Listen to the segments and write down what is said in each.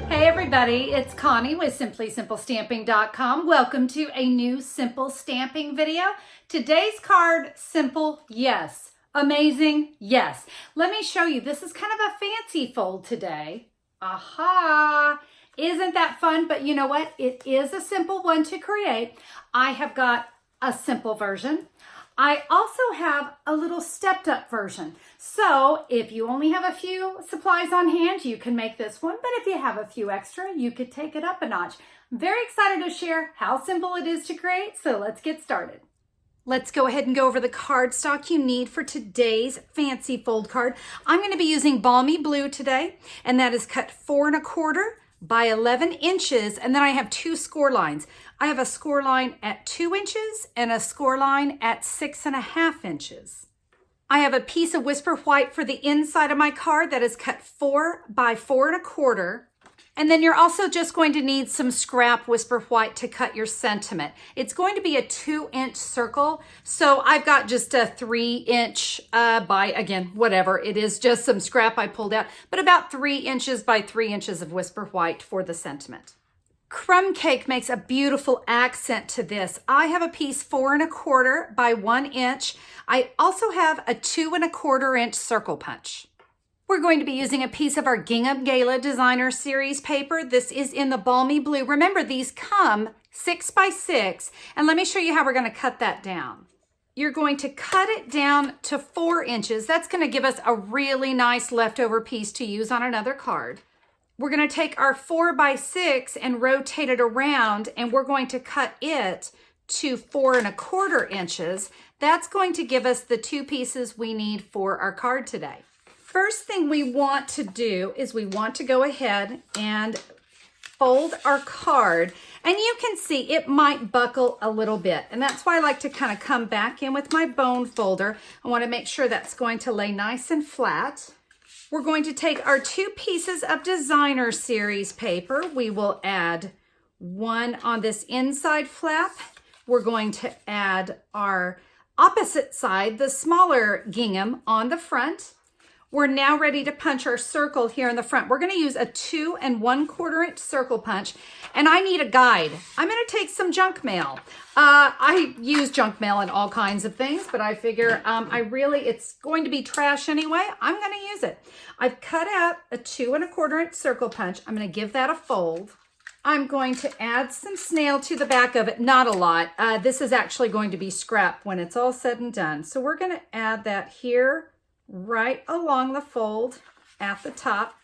Hey everybody, it's Connie with SimplySimpleStamping.com. Welcome to a new simple stamping video. Today's card, simple, yes. Amazing, yes. Let me show you. This is kind of a fancy fold today. Aha! Isn't that fun? But you know what? It is a simple one to create. I have got a simple version. I also have a little stepped up version. So if you only have a few supplies on hand, you can make this one. But if you have a few extra, you could take it up a notch. I'm very excited to share how simple it is to create. So let's get started. Let's go ahead and go over the cardstock you need for today's fancy fold card. I'm going to be using Balmy Blue today, and that is cut 4 1/4 by 11 inches. And then I have 2 score lines. I have a score line at 2 inches and a score line at 6.5 inches. I have a piece of Whisper White for the inside of my card that is cut 4 by 4 1/4. And then you're also just going to need some scrap Whisper White to cut your sentiment. It's going to be a 2-inch circle. So I've got just a 3-inch by, again, whatever. It is just some scrap I pulled out, but about 3 inches by 3 inches of Whisper White for the sentiment. Crumb cake makes a beautiful accent to this. I have a piece 4 1/4 by 1 inch. I also have a 2 1/4 inch circle punch. We're going to be using a piece of our Gingham Gala Designer Series paper. This is in the Balmy Blue. Remember, these come 6 by 6, and let me show you how we're going to cut that down. You're going to cut it down to 4 inches. That's going to give us a really nice leftover piece to use on another card. We're going to take our 4 by 6 and rotate it around, and we're going to cut it to 4 1/4 inches. That's going to give us the 2 pieces we need for our card today. First thing we want to do is we want to go ahead and fold our card, and you can see it might buckle a little bit, and that's why I like to kind of come back in with my bone folder. I want to make sure that's going to lay nice and flat. We're going to take our 2 pieces of Designer Series paper. We will add 1 on this inside flap. We're going to add our opposite side, the smaller gingham, on the front. We're now ready to punch our circle here in the front. We're going to use a 2 1/4 inch circle punch, and I need a guide. I'm going to take some junk mail. I use junk mail in all kinds of things, but I figure it's going to be trash anyway. I'm going to use it. I've cut out a 2 1/4 inch circle punch. I'm going to give that a fold. I'm going to add some snail to the back of it, not a lot. This is actually going to be scrap when it's all said and done. So we're going to add that here, right along the fold at the top.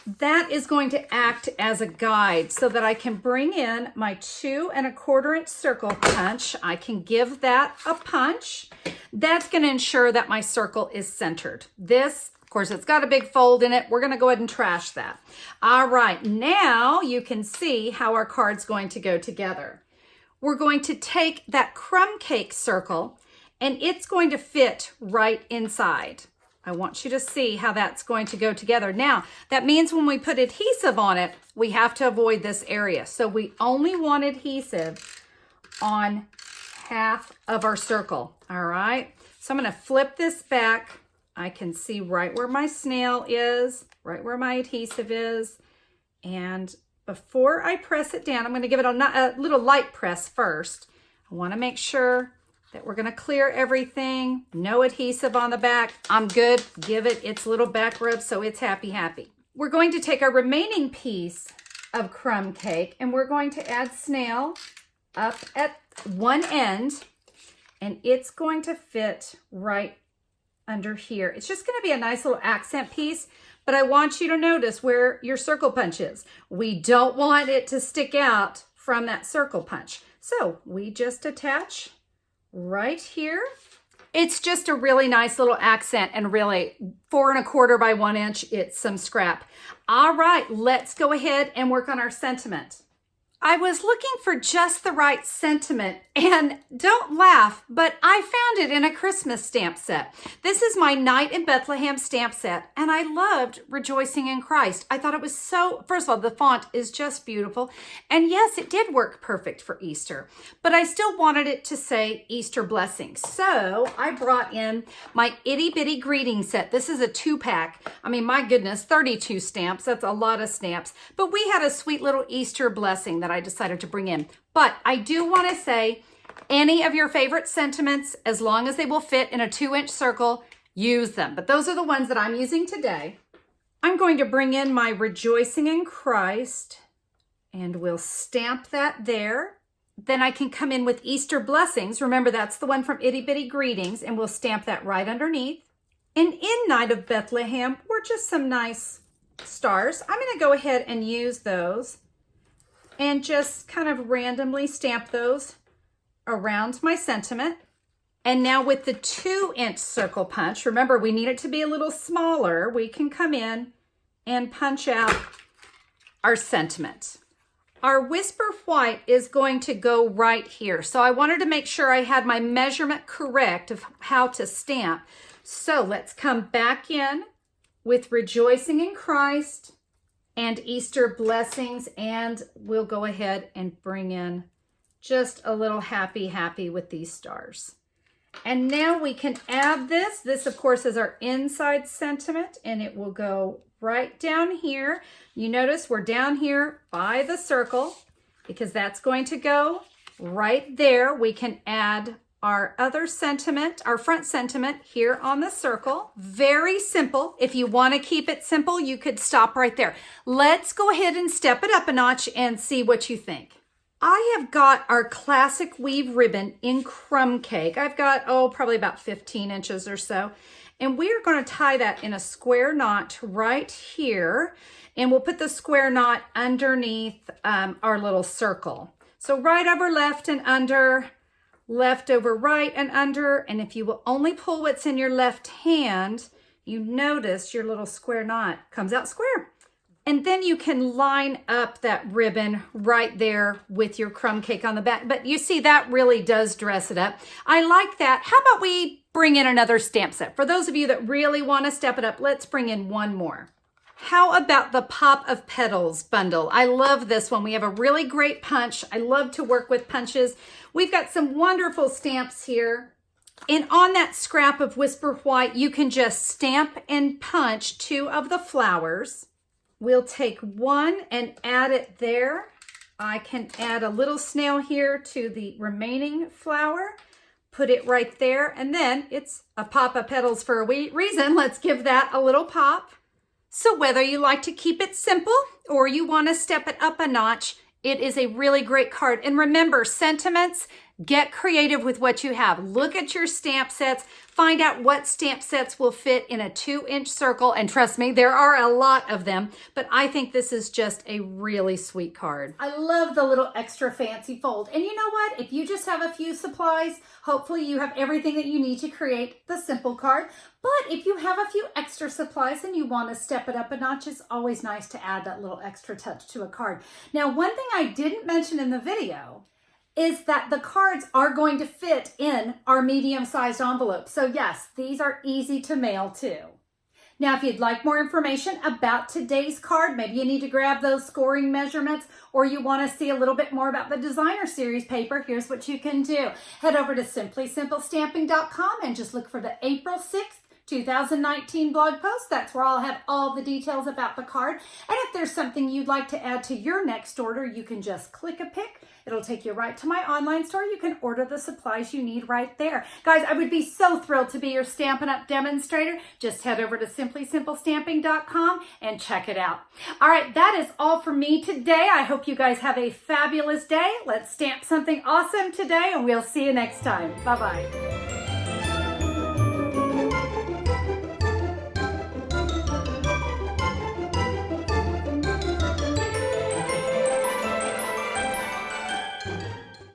That is going to act as a guide so that I can bring in my 2 1/4 inch circle punch. I can give that a punch. That's going to ensure that my circle is centered. This, of course, it's got a big fold in it. We're going to go ahead and trash that. All right, now you can see how our card's going to go together. We're going to take that crumb cake circle, and it's going to fit right inside. I want you to see how that's going to go together. Now, that means when we put adhesive on it, we have to avoid this area. So we only want adhesive on half of our circle, all right? So I'm going to flip this back. I can see right where my snail is, right where my adhesive is. And before I press it down, I'm going to give it a little light press first. I want to make sure that we're going to clear everything. No adhesive on the back. I'm good. Give it its little back rub so it's happy. We're going to take our remaining piece of crumb cake, and we're going to add snail up at one end, and it's going to fit right under here. It's just going to be a nice little accent piece, but I want you to notice where your circle punch is. We don't want it to stick out from that circle punch. So we just attach right here. It's just a really nice little accent, and really 4 1/4 by 1 inch. It's some scrap. All right, let's go ahead and work on our sentiment. I was looking for just the right sentiment, and don't laugh, but I found it in a Christmas stamp set. This is my Night in Bethlehem stamp set, and I loved Rejoicing in Christ. I thought it was so, first of all, the font is just beautiful, and yes, it did work perfect for Easter, but I still wanted it to say Easter Blessings. So I brought in my Itty Bitty Greeting Set. This is a 2-pack. I mean, my goodness, 32 stamps. That's a lot of stamps, but we had a sweet little Easter blessing that I decided to bring in. But I do want to say, any of your favorite sentiments, as long as they will fit in a 2-inch circle, use them. But those are the ones that I'm using today. I'm going to bring in my Rejoicing in Christ, and we'll stamp that there. Then I can come in with Easter Blessings. Remember, that's the one from Itty Bitty Greetings, and we'll stamp that right underneath. And in Night of Bethlehem, were just some nice stars. I'm going to go ahead and use those and just kind of randomly stamp those around my sentiment. And now with the 2-inch circle punch, remember we need it to be a little smaller, we can come in and punch out our sentiment. Our Whisper White is going to go right here. So I wanted to make sure I had my measurement correct of how to stamp. So let's come back in with Rejoicing in Christ and Easter Blessings, and we'll go ahead and bring in just a little happy with these stars. And now we can add this. This, of course, is our inside sentiment, and it will go right down here. You notice we're down here by the circle because that's going to go right there. We can add our other sentiment, our front sentiment here on the circle. Very simple. If you want to keep it simple, you could stop right there. Let's go ahead and step it up a notch and see what you think. I have got our classic weave ribbon in crumb cake. I've got, probably about 15 inches or so. And we're going to tie that in a square knot right here. And we'll put the square knot underneath our little circle. So right over left and under, left over right and under, and if you will only pull what's in your left hand, you notice your little square knot comes out square. And then you can line up that ribbon right there with your crumb cake on the back. But you see, that really does dress it up. I like that. How about we bring in another stamp set? For those of you that really want to step it up, let's bring in one more. How about the Pop of Petals bundle? I love this one. We have a really great punch. I love to work with punches. We've got some wonderful stamps here. And on that scrap of Whisper White, you can just stamp and punch 2 of the flowers. We'll take one and add it there. I can add a little snail here to the remaining flower. Put it right there. And then it's a Pop of Petals for a reason. Let's give that a little pop. So whether you like to keep it simple or you want to step it up a notch, it is a really great card. And remember, sentiments, get creative with what you have. Look at your stamp sets, find out what stamp sets will fit in a 2-inch circle. And trust me, there are a lot of them, but I think this is just a really sweet card. I love the little extra fancy fold. And you know what? If you just have a few supplies, hopefully you have everything that you need to create the simple card. But if you have a few extra supplies and you want to step it up a notch, it's always nice to add that little extra touch to a card. Now, one thing I didn't mention in the video is that the cards are going to fit in our medium-sized envelope. So yes, these are easy to mail too. Now, if you'd like more information about today's card, maybe you need to grab those scoring measurements, or you want to see a little bit more about the designer series paper, here's what you can do. Head over to simplysimplestamping.com and just look for the April 6th, 2019 blog post. That's where I'll have all the details about the card. And if there's something you'd like to add to your next order, you can just click a pic. It'll take you right to my online store. You can order the supplies you need right there. Guys, I would be so thrilled to be your Stampin' Up! Demonstrator. Just head over to simplysimplestamping.com and check it out. All right, that is all for me today. I hope you guys have a fabulous day. Let's stamp something awesome today, and we'll see you next time. Bye-bye.